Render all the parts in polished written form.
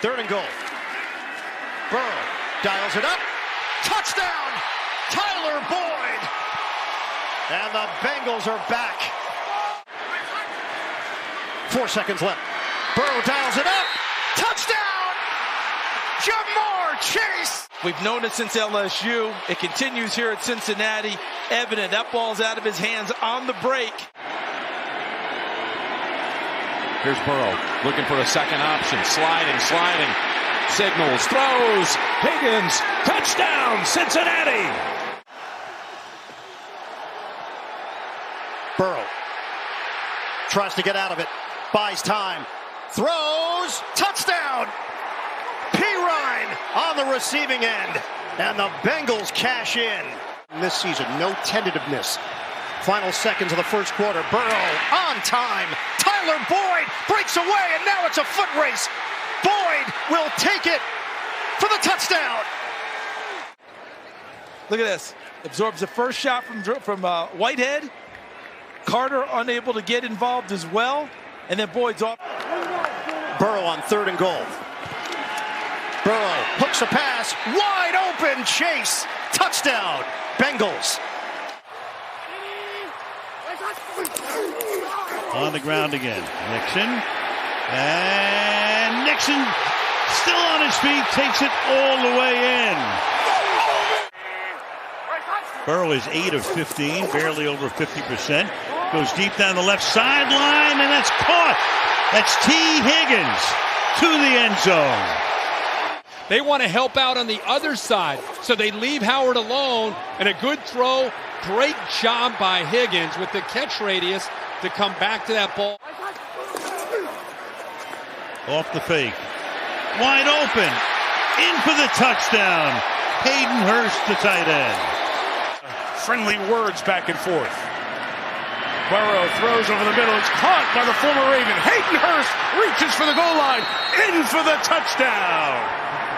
Third and goal. Burrow dials it up. Touchdown! Tyler Boyd! And the Bengals are back. 4 seconds left. Burrow dials it up. Touchdown! Jamar Chase! We've known it since LSU. It continues here at Cincinnati. Evident that ball's out of his hands on the break. Here's Burrow looking for a second option. Sliding. Signals, throws. Higgins, touchdown, Cincinnati! Burrow tries to get out of it. Buys time. Throws. Touchdown! Ryan on the receiving end, and the Bengals cash in. This season, no tentativeness. Final seconds of the first quarter. Burrow on time. Tyler Boyd breaks away, and now it's a foot race. Boyd will take it for the touchdown. Look at this. Absorbs the first shot from Whitehead. Carter unable to get involved as well, and then Boyd's off. Burrow on third and goal. Burrow hooks a pass, wide open, Chase, touchdown, Bengals. On the ground again, Nixon, and Nixon still on his feet, takes it all the way in. Burrow is 8 of 15, barely over 50%, goes deep down the left sideline, and that's caught. That's T. Higgins to the end zone. They want to help out on the other side, so they leave Howard alone, and a good throw, great job by Higgins with the catch radius to come back to that ball. Off the fake, wide open, in for the touchdown. Hayden Hurst, the tight end. Friendly words back and forth. Burrow throws over the middle. It's caught by the former Raven. Hayden Hurst reaches for the goal line, in for the touchdown.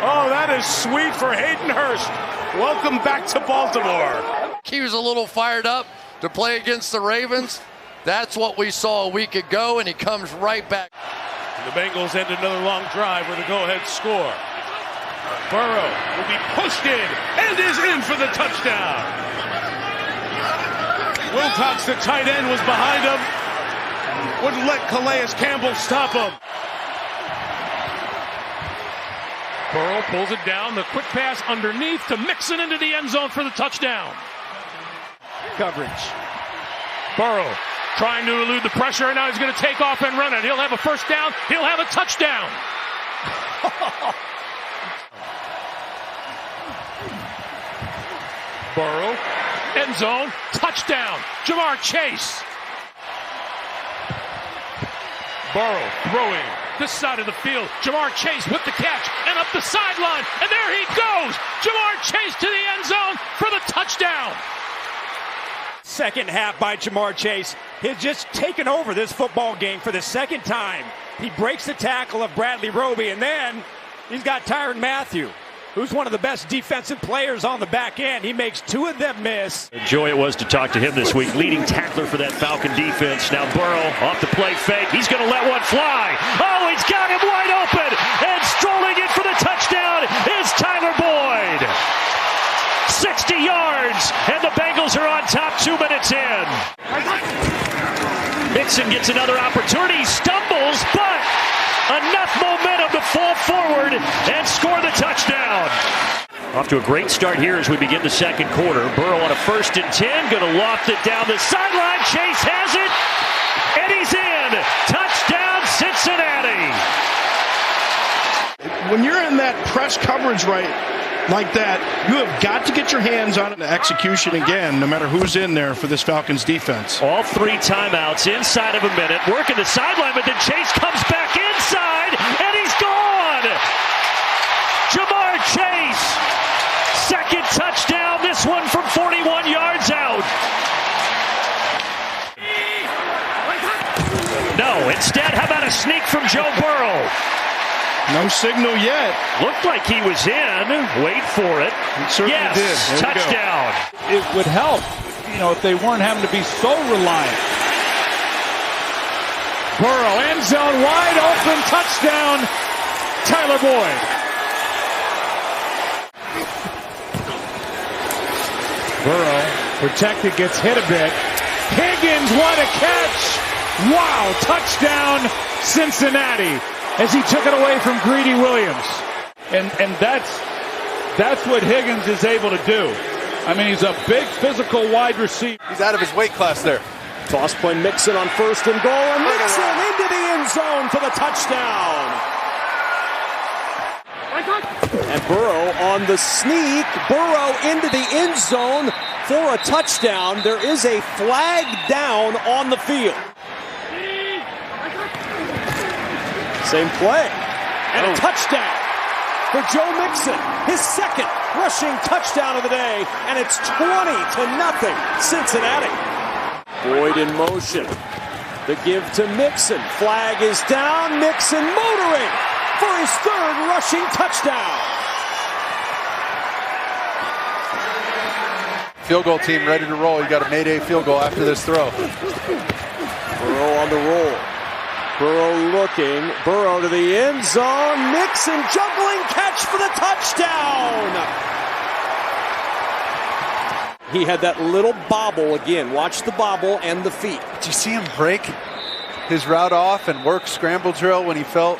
Oh, that is sweet for Hayden Hurst. Welcome back to Baltimore. He was a little fired up to play against the Ravens. That's what we saw a week ago, and he comes right back. The Bengals end another long drive with a go-ahead score. Burrow will be pushed in and is in for the touchdown. Wilcox, the tight end, was behind him. Wouldn't let Calais Campbell stop him. Burrow pulls it down. The quick pass underneath to Mixon into the end zone for the touchdown. Coverage. Burrow trying to elude the pressure, and now he's going to take off and run it. He'll have a first down. He'll have a touchdown. Burrow, end zone, touchdown. Jamar Chase. Burrow throwing this side of the field. Jamar Chase with the catch and up the sideline, and there he goes. Jamar Chase to the end zone for the touchdown. Second half by Jamar Chase. He's just taken over this football game for the second time. He breaks the tackle of Bradley Roby, and then he's got Tyrann Mathieu, who's one of the best defensive players on the back end. He makes two of them miss. A joy it was to talk to him this week. Leading tackler for that Falcon defense. Now Burrow off the play fake. He's going to let one fly. Oh, he's got him wide open. And strolling in for the touchdown is Tyler Boyd. 60 yards, and the Bengals are on top 2 minutes in. Mixon gets another opportunity, stumbles, but enough momentum to fall forward and score the touchdown. Off to a great start here as we begin the second quarter. Burrow on a 1st and 10, going to loft it down the sideline. Chase has it, and he's in. Touchdown, Cincinnati. When you're in that press coverage like that, you have got to get your hands on the execution again, no matter who's in there for this Falcons defense. All 3 timeouts inside of a minute. Working the sideline, but then Chase comes back inside, and he's gone. Jamar Chase, second touchdown, this one from 41 yards out. No, instead, how about a sneak from Joe Burrow? No signal yet. Looked like he was in. Wait for it. It certainly did. Touchdown. It would help, if they weren't having to be so reliant. Burrow, end zone, wide open, touchdown. Tyler Boyd. Burrow protected, gets hit a bit. Higgins, what a catch! Wow, touchdown Cincinnati as he took it away from Greedy Williams. And that's what Higgins is able to do. I mean, he's a big physical wide receiver. He's out of his weight class there. Toss play Mixon on 1st and goal, and Mixon into the end zone for the touchdown. And Burrow on the sneak. Burrow into the end zone for a touchdown. There is a flag down on the field. Same play. And a touchdown for Joe Mixon. His second rushing touchdown of the day. And it's 20-0 Cincinnati. Boyd in motion. The give to Mixon. Flag is down. Mixon motoring for his 3rd rushing touchdown. Field goal team ready to roll. You got a Mayday field goal after this throw. Burrow on the roll. Burrow looking. Burrow to the end zone. Mixon juggling catch for the touchdown. He had that little bobble again. Watch the bobble and the feet. Did you see him break his route off and work scramble drill when he felt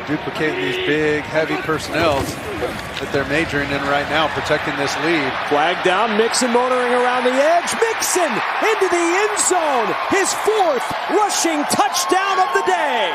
duplicating these big, heavy personnels that they're majoring in right now, protecting this lead. Flag down, Mixon motoring around the edge. Mixon into the end zone. His 4th rushing touchdown of the day.